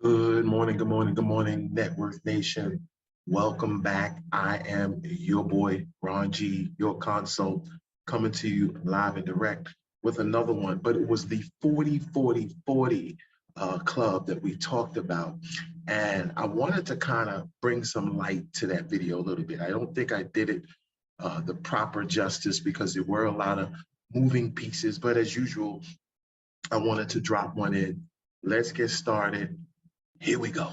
Good morning, good morning, Network Nation. Welcome back. I am your boy, Ron G, your consult, coming to you live and direct with another one. But it was the 40-40-40 club that we talked about. And I wanted to kind of bring some light to that video a little bit. I don't think I did it the proper justice because there were a lot of moving pieces. But as usual, I wanted to drop one in. Let's get started. Here we go.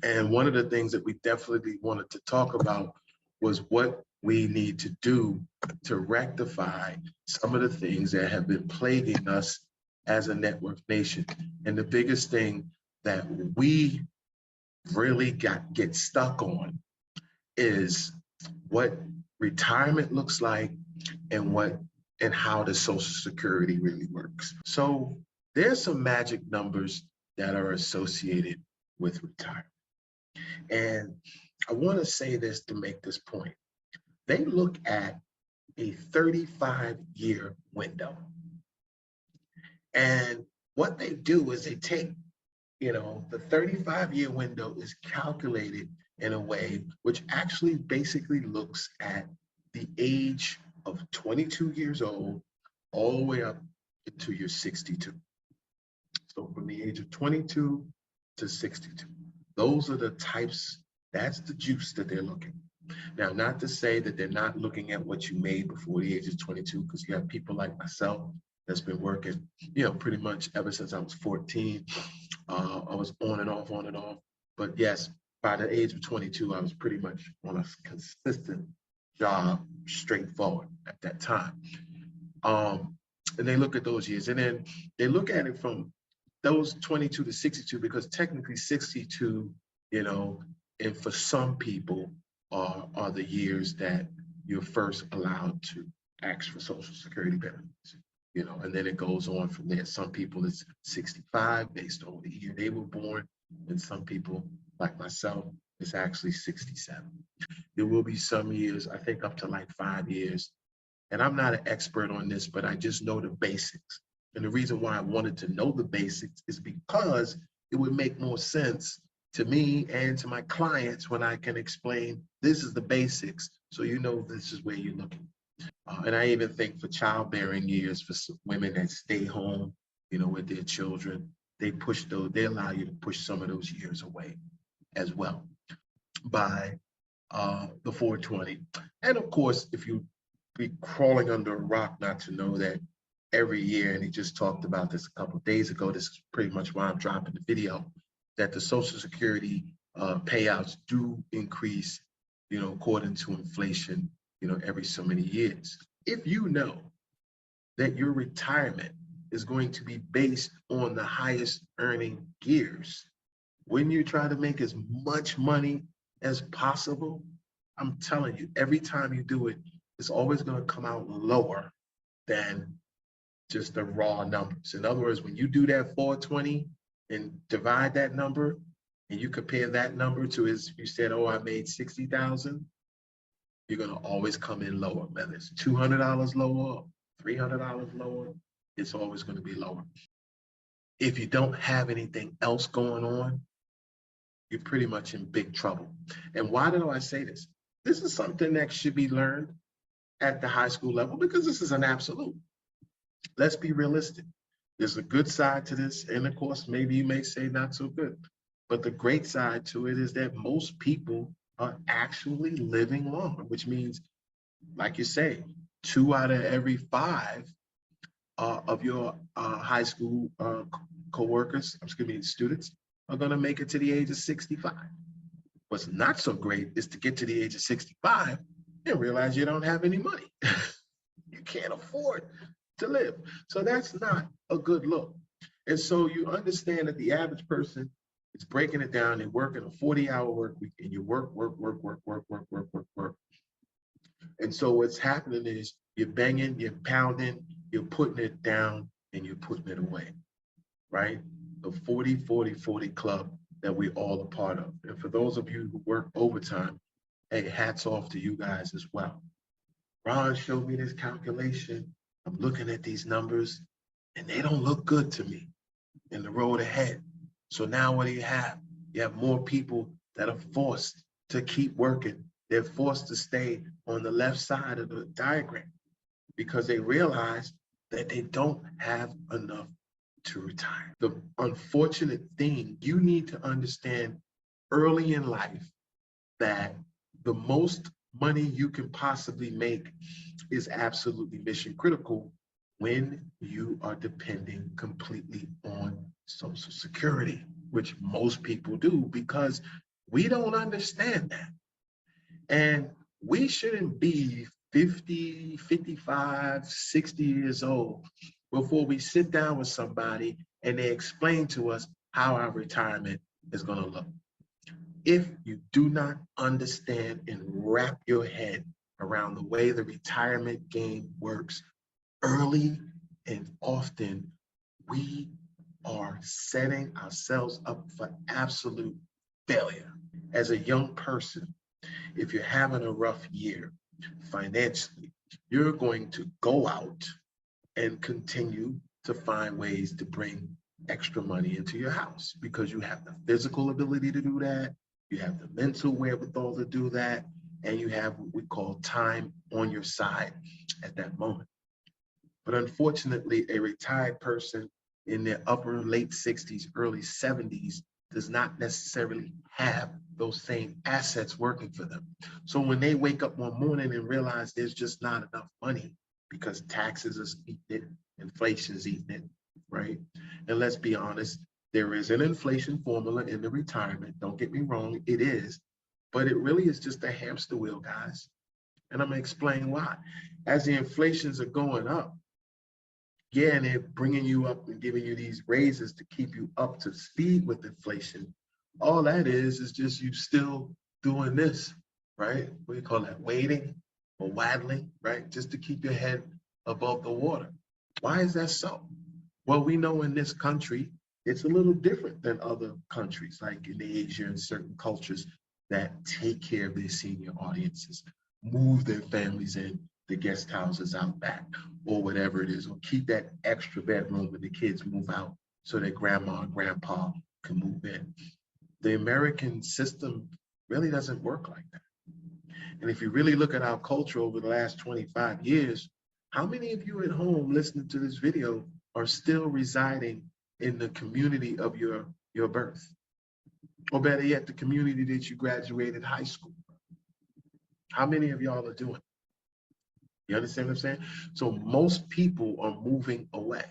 And one of the things that we definitely wanted to talk about was what we need to do to rectify some of the things that have been plaguing us as a network nation. And the biggest thing that we really get stuck on is what retirement looks like and how the Social Security really works. So there's some magic numbers that are associated with retirement. And I want to say this to make this point. They look at a 35-year window. And what they do is they take, the 35-year window is calculated in a way which actually basically looks at the age of 22 years old all the way up until you're 62. So from the age of 22 to 62. Those are the types, that's the juice that they're looking. Now, not to say that they're not looking at what you made before the age of 22, because you have people like myself that's been working, pretty much ever since I was 14. I was on and off. But yes, by the age of 22, I was pretty much on a consistent job, straightforward at that time. And they look at those years, and then they look at it from those 22 to 62, because technically 62, and for some people are the years that you're first allowed to ask for Social Security benefits, and then it goes on from there. Some people it's 65 based on the year they were born, and some people, like myself, it's actually 67. There will be some years, I think up to like 5 years, and I'm not an expert on this, but I just know the basics. And the reason why I wanted to know the basics is because it would make more sense to me and to my clients when I can explain this is the basics, so this is where you're looking. And I even think for childbearing years, for women that stay home, with their children, they allow you to push some of those years away as well by the 420. And of course, if you be crawling under a rock not to know that every year, and he just talked about this a couple of days ago, this is pretty much why I'm dropping the video, that the Social Security payouts do increase, according to inflation, every so many years. If you know that your retirement is going to be based on the highest earning years, when you try to make as much money as possible, I'm telling you, every time you do it, it's always going to come out lower than just the raw numbers. In other words, when you do that 420 and divide that number, and you compare that number to, as you said, oh, I made 60,000, you're going to always come in lower. Whether it's $200 lower, $300 lower, it's always going to be lower. If you don't have anything else going on, you're pretty much in big trouble. And why do I say this? This is something that should be learned at the high school level, because this is an absolute. Let's be realistic. There's a good side to this, and of course, maybe you may say not so good. But the great side to it is that most people are actually living longer, which means, like you say, 2 out of every 5 of your high school co-workers, students, are going to make it to the age of 65. What's not so great is to get to the age of 65 and realize you don't have any money. You can't afford to live. So that's not a good look. And so you understand that the average person is breaking it down and working a 40-hour work week, and you work. And so what's happening is you're banging, you're pounding, you're putting it down, and you're putting it away, right? The 40-40-40 club that we all a part of. And for those of you who work overtime, hey, hats off to you guys as well. Ron showed me this calculation. I'm looking at these numbers and they don't look good to me in the road ahead. So now what do you have? You have more people that are forced to keep working. They're forced to stay on the left side of the diagram because they realize that they don't have enough to retire. The unfortunate thing, you need to understand early in life that the most money you can possibly make is absolutely mission critical when you are depending completely on Social Security, which most people do because we don't understand that. And we shouldn't be 50, 55, 60 years old before we sit down with somebody and they explain to us how our retirement is going to look. If you do not understand and wrap your head around the way the retirement game works early and often, we are setting ourselves up for absolute failure. As a young person, if you're having a rough year financially, you're going to go out and continue to find ways to bring extra money into your house because you have the physical ability to do that, you have the mental wherewithal to do that, and you have what we call time on your side at that moment. But unfortunately, a retired person in their upper late 60s, early 70s does not necessarily have those same assets working for them. So when they wake up one morning and realize there's just not enough money because taxes are eating it, inflation's eating it, right? And let's be honest, there is an inflation formula in the retirement. Don't get me wrong, it is, but it really is just a hamster wheel, guys. And I'm gonna explain why. As the inflations are going up, yeah, and they're bringing you up and giving you these raises to keep you up to speed with inflation. All that is just you still doing this, right? What do you call that? Waiting or waddling, right? Just to keep your head above the water. Why is that so? Well, we know in this country, it's a little different than other countries, like in Asia and certain cultures that take care of their senior audiences, move their families in the guest houses out back or whatever it is, or keep that extra bedroom when the kids move out so that grandma and grandpa can move in. The American system really doesn't work like that. And if you really look at our culture over the last 25 years, how many of you at home listening to this video are still residing in the community of your birth? Or better yet, the community that you graduated high school. How many of y'all are doing it? You understand what I'm saying? So most people are moving away.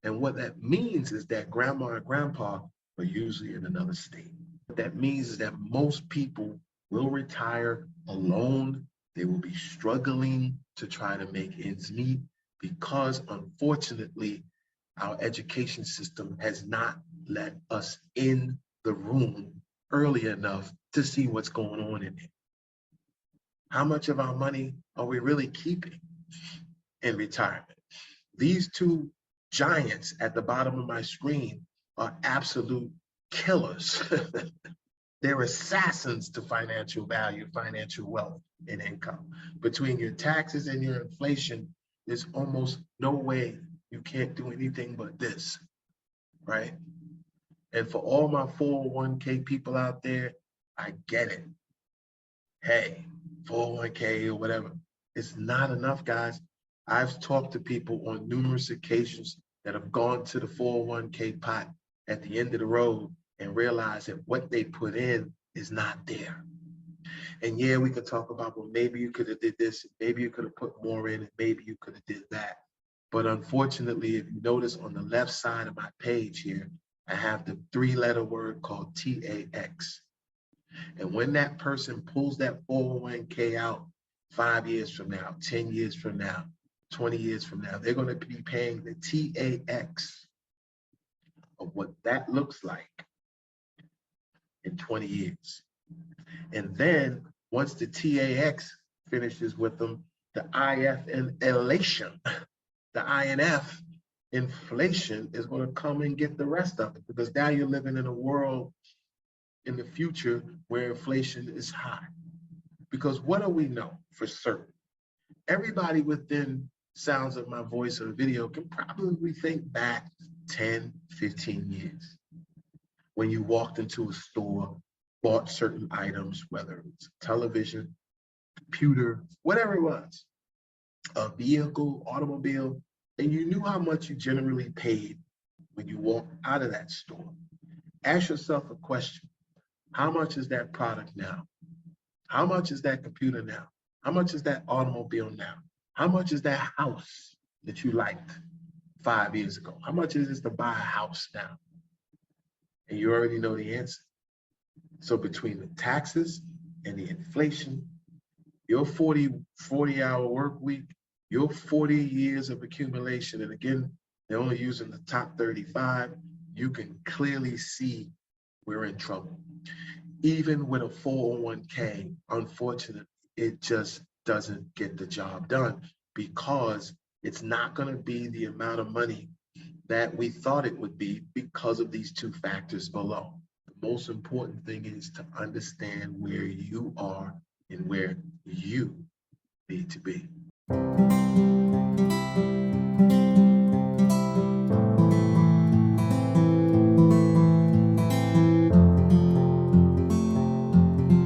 And what that means is that grandma and grandpa are usually in another state. What that means is that most people will retire alone. They will be struggling to try to make ends meet because unfortunately, our education system has not let us in the room early enough to see what's going on in it. How much of our money are we really keeping in retirement? These two giants at the bottom of my screen are absolute killers. They're assassins to financial value, financial wealth, and income. Between your taxes and your inflation, there's almost no way you can't do anything but this, right? And for all my 401k people out there, I get it. Hey, 401k or whatever, it's not enough, guys. I've talked to people on numerous occasions that have gone to the 401k pot at the end of the road and realized that what they put in is not there. And yeah, we could talk about, well, maybe you could have did this, maybe you could have put more in, and maybe you could have did that. But unfortunately, if you notice on the left side of my page here, I have the 3-letter word called TAX. And when that person pulls that 401k out 5 years from now, 10 years from now, 20 years from now, they're going to be paying the TAX of what that looks like in 20 years. And then once the TAX finishes with them, the IF elation, the INF inflation is going to come and get the rest of it because now you're living in a world in the future where inflation is high. Because what do we know for certain? Everybody within sounds of my voice or video can probably think back 10, 15 years when you walked into a store, bought certain items, whether it's a television, computer, whatever it was, a vehicle, automobile, and you knew how much you generally paid when you walked out of that store. Ask yourself a question. How much is that product now? How much is that computer now? How much is that automobile now? How much is that house that you liked 5 years ago? How much is it to buy a house now? And you already know the answer. So between the taxes and the inflation, your 40-hour work week, your 40 years of accumulation, and again, they're only using the top 35, you can clearly see we're in trouble. Even with a 401k, unfortunately, it just doesn't get the job done because it's not going to be the amount of money that we thought it would be because of these two factors below. The most important thing is to understand where you are and where you need to be.